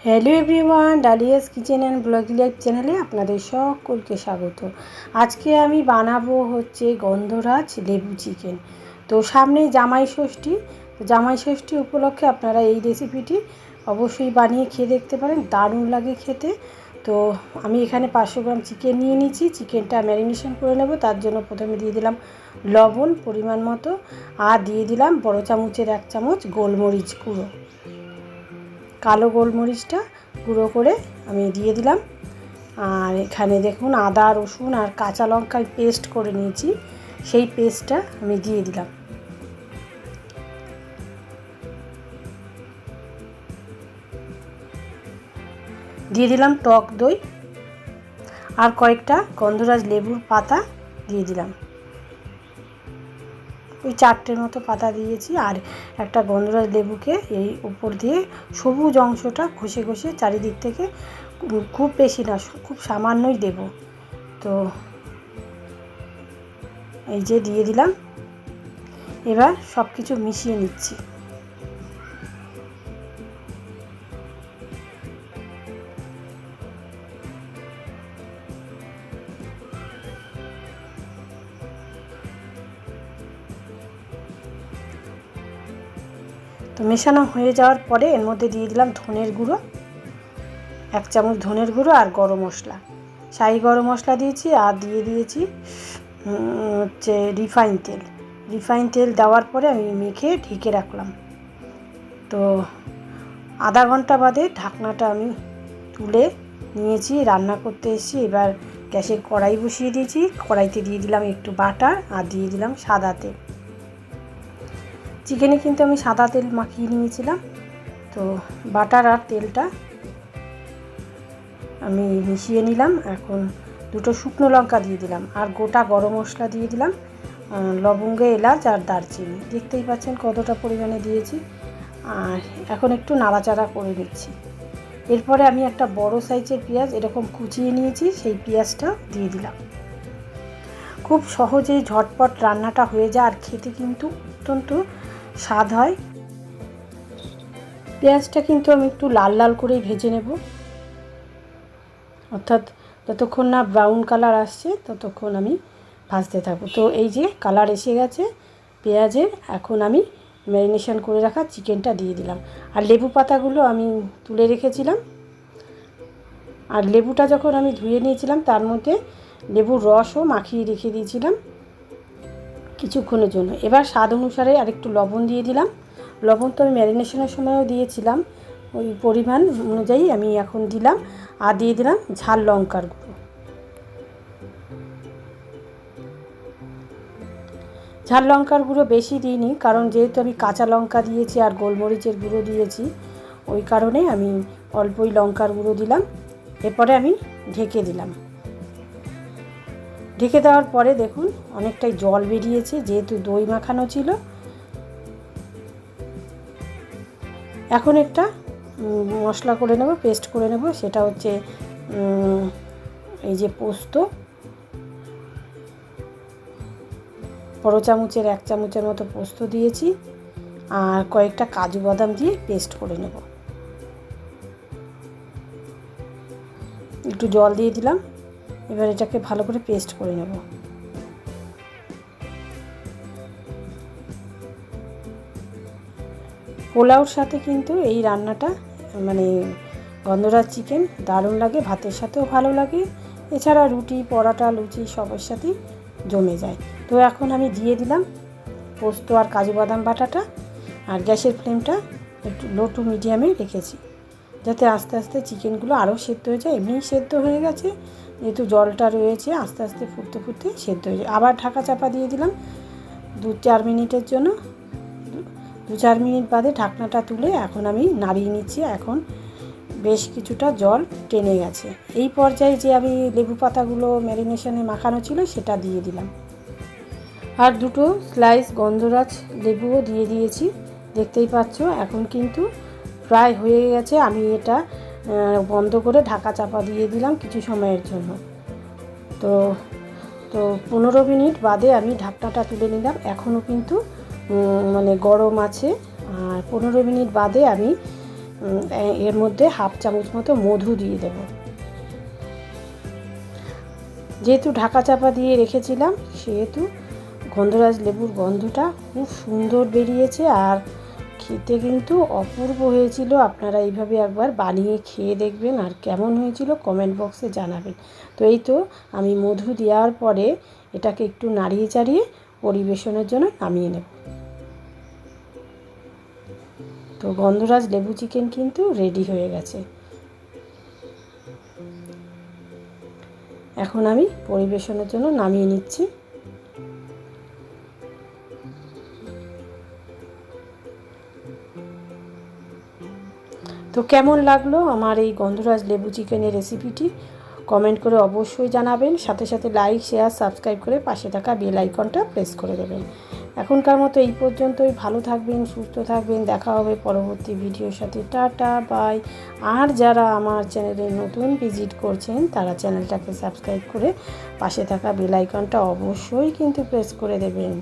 Hello everyone, Dalia's kitchen and blog life চ্যানেলে আপনাদের সকলকে স্বাগত। আজকে আমি বানাবো হচ্ছে গন্ধরাজ লেবু চিকেন। তো সামনেই জামাই ষষ্ঠী, জামাই ষষ্ঠী উপলক্ষে আপনারা এই রেসিপিটি অবশ্যই বানিয়ে খেয়ে দেখতে পারেন, দারুণ লাগে খেতে। তো আমি এখানে 500 গ্রাম চিকেন নিয়ে নিয়েছি। চিকেনটা ম্যারিনেশন করে নেব। তার জন্য প্রথমে দিয়ে দিলাম লবণ পরিমাণ মতো, আর দিয়ে দিলাম বড় চামচের 1 চামচ গোলমরিচ গুঁড়ো। কালো গোলমরিচটা গুঁড়ো করে আমি দিয়ে দিলাম। আর এখানে দেখুন আদা রসুন আর কাঁচা লঙ্কায় পেস্ট করে নিয়েছি, সেই পেস্টটা আমি দিয়ে দিলাম। দিয়ে দিলাম টক দই আর কয়েকটা গন্ধরাজ লেবুর পাতা দিয়ে দিলাম। ওই 4টের মতো পাতা দিয়েছি। আর একটা গন্ধরাজ লেবুকে এই উপর দিয়ে সবুজ অংশটা ঘষে ঘষে চারিদিক থেকে, খুব বেশি না, খুব সামান্যই দেব। তো এই যে দিয়ে দিলাম। এবার সব কিছু মিশিয়ে নিচ্ছি। তো মেশানো হয়ে যাওয়ার পরে এর মধ্যে দিয়ে দিলাম ধনের গুঁড়ো, 1 চামচ ধনের গুঁড়ো আর গরম মশলা, শাহি গরম মশলা দিয়েছি। আর দিয়ে দিয়েছি হচ্ছে রিফাইন তেল। রিফাইন তেল দেওয়ার পরে আমি মেখে ঢেকে রাখলাম। তো আধা ঘন্টা বাদে ঢাকনাটা আমি তুলে নিয়েছি, রান্না করতে এসেছি। এবার গ্যাসে কড়াই বসিয়ে দিয়েছি। কড়াইতে দিয়ে দিলাম একটু বাটার আর দিয়ে দিলাম সাদা তেল। চিকেনে কিন্তু আমি সাদা তেল মাখিয়ে নিয়েছিলাম। তো বাটার আর তেলটা আমি মিশিয়ে নিলাম। এখন 2টো শুকনো লঙ্কা দিয়ে দিলাম আর গোটা গরম মশলা দিয়ে দিলাম, লবঙ্গ, এলাচ আর দারচিনি। দেখতেই পাচ্ছেন কতটা পরিমাণে দিয়েছি। আর এখন একটু নাড়াচাড়া করে নিচ্ছি। এরপরে আমি একটা বড় সাইজের পেঁয়াজ এরকম কুচিয়ে নিয়েছি, সেই পেঁয়াজটা দিয়ে দিলাম। খুব সহজেই ঝটপট রান্নাটা হয়ে যায় আর খেতে কিন্তু অত্যন্ত স্বাদ হয়। পেঁয়াজটা কিন্তু আমি একটু লাল লাল করেই ভেজে নেব, অর্থাৎ যতক্ষণ না ব্রাউন কালার আসছে ততক্ষণ আমি ভাজতে থাকবো। তো এই যে কালার এসে গেছে পেঁয়াজের। এখন আমি ম্যারিনেশন করে রাখা চিকেনটা দিয়ে দিলাম। আর লেবু পাতাগুলো আমি তুলে রেখেছিলাম। আর লেবুটা যখন আমি ধুয়ে নিয়েছিলাম তার মধ্যে লেবুর রসও মাখিয়ে রেখে দিয়েছিলাম কিছুক্ষণের জন্য। এবার স্বাদ অনুসারে আরেকটু লবণ দিয়ে দিলাম। লবণ তো আমি ম্যারিনেশনের সময়ও দিয়েছিলাম, ওই পরিমাণ অনুযায়ী আমি এখন দিলাম। আর দিয়ে দিলাম ঝাল লঙ্কার গুঁড়ো। ঝাল লঙ্কার গুঁড়ো বেশি দিইনি, কারণ যেহেতু আমি কাঁচা লঙ্কা দিয়েছি আর গোলমরিচের গুঁড়ো দিয়েছি, ওই কারণে আমি অল্পই লঙ্কার গুঁড়ো দিলাম। এরপরে আমি ঢেকে দিলাম। ঢেকে দেওয়ার পরে দেখুন অনেকটাই জল বেরিয়েছে, যেহেতু দই মাখানো ছিল। এখন একটা মশলা করে নেব, পেস্ট করে নেব। সেটা হচ্ছে এই যে পোস্ত, বড় চামচের 1 চামচের মতো পোস্ত দিয়েছি। আর কয়েকটা কাজু বাদাম দিয়ে পেস্ট করে নেব। একটু জল দিয়ে দিলাম। এবার এটাকে ভালো করে পেস্ট করে নেব। পোলাওর সাথে কিন্তু এই রান্নাটা, মানে গন্ধরাজ চিকেন, দারুণ লাগে। ভাতের সাথেও ভালো লাগে, এছাড়া রুটি, পরোটা, লুচি সবের সাথেই জমে যায়। তো এখন আমি দিয়ে দিলাম পোস্ত আর কাজু বাদাম বাটাটা। আর গ্যাসের ফ্লেমটা একটু লো টু মিডিয়ামে রেখেছি, যাতে আস্তে আস্তে চিকেনগুলো আরও সেদ্ধ হয়ে যায়। এমনিই সেদ্ধ হয়ে গেছে, যেহেতু জলটা রয়েছে, আস্তে আস্তে ফুটতে ফুটতে সেদ্ধ হয়ে যায়। আবার ঢাকা চাপা দিয়ে দিলাম 2-4 মিনিটের জন্য। 2-4 মিনিট বাদে ঢাকনাটা তুলে এখন আমি নাড়িয়ে নিচ্ছি। এখন বেশ কিছুটা জল টেনে গেছে। এই পর্যায়ে যে আমি লেবু পাতাগুলো ম্যারিনেশনে মাখানো ছিল সেটা দিয়ে দিলাম। আর 2টো স্লাইস গন্ধরাজ লেবুও দিয়ে দিয়েছি, দেখতেই পাচ্ছ। এখন কিন্তু প্রায় হয়ে গেছে। আমি এটা বন্ধ করে ঢাকা চাপা দিয়ে দিলাম কিছু সময়ের জন্য। তো 15 মিনিট বাদে আমি ঢাকনাটা তুলে নিলাম। এখনও কিন্তু মানে গরম আছে। আর 15 মিনিট বাদে আমি এর মধ্যে হাফ চামচ মতো মধু দিয়ে দেব। যেহেতু ঢাকা চাপা দিয়ে রেখেছিলাম সেহেতু গন্ধরাজ লেবুর গন্ধটা খুব সুন্দর বেরিয়েছে আর খেতে কিন্তু অপূর্ব হয়েছিল। আপনারা এইভাবে একবার বানিয়ে খেয়ে দেখবেন আর কেমন হয়েছিল কমেন্ট বক্সে জানাবেন। তো এই তো আমি মধু দেওয়ার পরে এটাকে একটু নাড়িয়ে চাড়িয়ে পরিবেশনের জন্য নামিয়ে নেব। তো গন্ধরাজ লেবু চিকেন কিন্তু রেডি হয়ে গেছে। এখন আমি পরিবেশনের জন্য নামিয়ে নিচ্ছি। তো কেমন লাগলো আমার এই গন্ধরাজ লেবু চিকেনের রেসিপিটি কমেন্ট করে অবশ্যই জানাবেন। সাথে সাথে লাইক, শেয়ার, সাবস্ক্রাইব করে পাশে থাকা বেল আইকনটা প্রেস করে দেবেন। এখনকার মতো এই পর্যন্তই। ভালো থাকবেন, সুস্থ থাকবেন। দেখা হবে পরবর্তী ভিডিওর সাথে। Tata, by. আর যারা আমার চ্যানেলে নতুন ভিজিট করছেন তারা চ্যানেলটাকে সাবস্ক্রাইব করে পাশে থাকা বেল আইকনটা অবশ্যই কিন্তু প্রেস করে দেবেন।